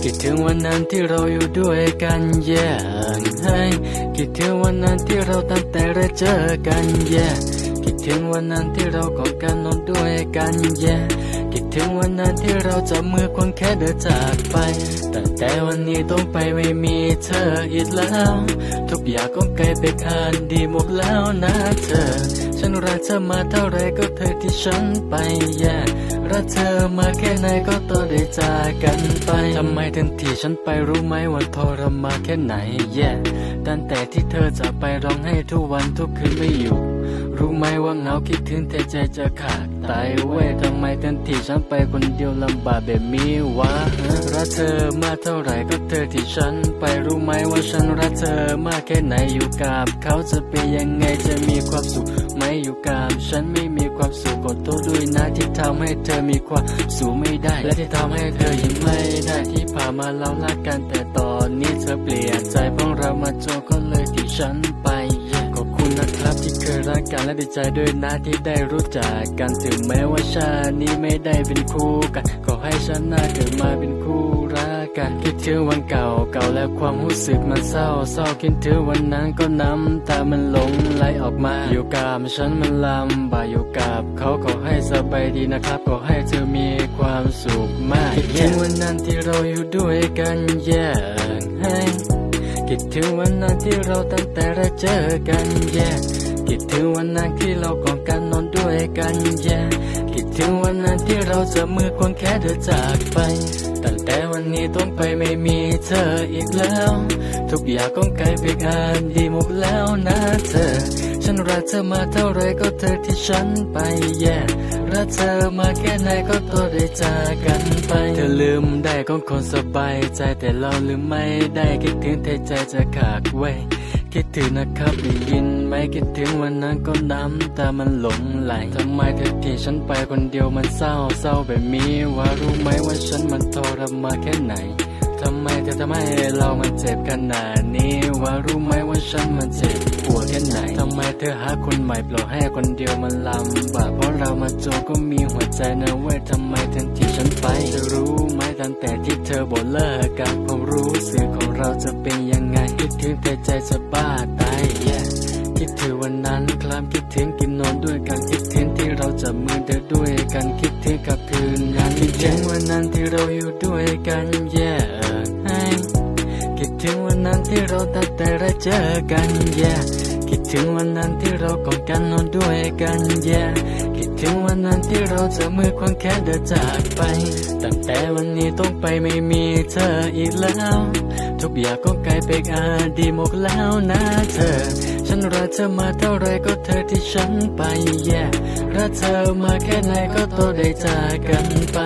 คิดถึงวันนั้นที่เราอยู่ด้วยกันให้คิดถึงวันนั้นที่เราตั้งแต่แรกเจอกันคิดถึงวันนั้นที่เรากอดกันนอนด้วยกันคิดถึงวันนั้นที่เราจับมือควงแค่เดินจากไปแต่วันนี้ต้องไปไม่มีเธออีกแล้วทุกอย่างก็กลายเป็นอดีตหมดแล้วนะเธอฉันรักเธอมาเท่าไรก็เธอที่ฉันไปรักเธอมาแค่ไหนก็ต้องได้จากกันไปทำไมทันทีฉันไปรู้ไหมวันทรมานแค่ไหนตั้งแต่ที่เธอจากไปร้องให้ทุกวันทุกคืนไม่อยู่รู้ไหมว่าเหงาคิดถึงแต่ใจจะขาดตายเว้ยทำไมทันทีฉันไปคนเดียวลำบากแบบนี้วะรักเธอมาเท่าไหร่ก็เธอที่ฉันไปรู้ไหมว่าฉันรักเธอมากแค่ไหนอยู่กับเขาจะเป็นยังไงจะมีความสุขไม่อยู่กับฉันไม่มีความสุขขอโทษด้วยนะที่ทำให้เธอมีความสุขไม่ได้และที่ทำให้เธอยิ้มไม่ได้ที่ผ่านมาเรารักกันแต่ตอนนี้เธอเปลี่ยนใจเพราะเรามาเจอก็เลยที่ฉันไปขอบคุณนะครับที่เคยรักกันและดีใจด้วยนะที่ได้รู้จักกันถึงแม้ว่าชาตินี้ไม่ได้เป็นคู่กันขอให้ฉันน่าเกิดมาเป็นคู่รักกันคิดถึงวันเก่าและความรู้สึกมันเศร้าคิดถึงวันนั้นก็น้ำตามันหลงไหลออกมาอยู่กับฉันมันลำบากอยู่กับเขาขอให้สบายดีนะครับขอให้เธอมีความสุขมากคิดถึงวันนั้นที่เราอยู่ด้วยกันให้คิดถึงวันนั้นที่เราตั้งแต่แรกเจอกันคิดถึงวันนั้นที่เรากอดกันนอนด้วยกันคิดถึงวันนั้นที่เราจับมือควงแค่เดินจากไปตั้งแต่วันนี้ต้องไปไม่มีเธออีกแล้วทุกอย่างก็กลายเป็นอดีตหมดแล้วนะเธอฉันรักเธอมาเท่าไรก็เธอที่ฉันไปรักเธอมาแค่ไหนก็ต้องได้จากกันไปเธอลืมได้ก็คนสบายใจแต่เราลืมไม่ได้คิดถึงแต่ใจจะขาดไว้คิดถึงนะครับได้ยินไหมคิดถึงวันนั้นก็น้ำตามันหลงไหลทำไมเธอที่ฉันไปคนเดียวมันเศร้าแบบนี้ว่ารู้ไหมว่าฉันมันทรมานแค่ไหนทำไมเธอทำให้เรามันเจ็บขนาดนี้ว่ารู้ไหมว่าฉันมันเจ็บปวดแค่ไหนทำไมเธอหาคนใหม่ปล่อยให้คนเดียวมันลำบากเพราะเรามาโจก็มีหัวใจนะเว้ยทำไมทันทีฉันไปเธอรู้ไหมตั้งแต่ที่เธอบอกเลิกกันความรู้สึกของเราจะเป็นยังไงคิดถึงแต่ใจจะบ้าตายคิดถึงวันนั้นครับคิดถึงกินนอนด้วยกันคิดถึงที่เราจับมือเดินด้วยกันคิดถึงกับคืนนั้นคิดถึงวันนั้นที่เราอยู่ด้วยกันคิดถึงวันนั้นที่เราตั้งแต่แรกเจอกันคิดถึงวันนั้นที่เรากอดกันนอนด้วยกันคิดถึงวันนั้นที่เราจับมือควงแค่เดินจากไปตั้งแต่วันนี้ต้องไปไม่มีเธออีกแล้วทุกอย่างก็กลายเป็นอดีตหมดแล้วนะเธอฉันรักเธอมาเท่าไรก็เธอที่ฉันไปรักเธอมาแค่ไหนก็ต้องได้จากกันไป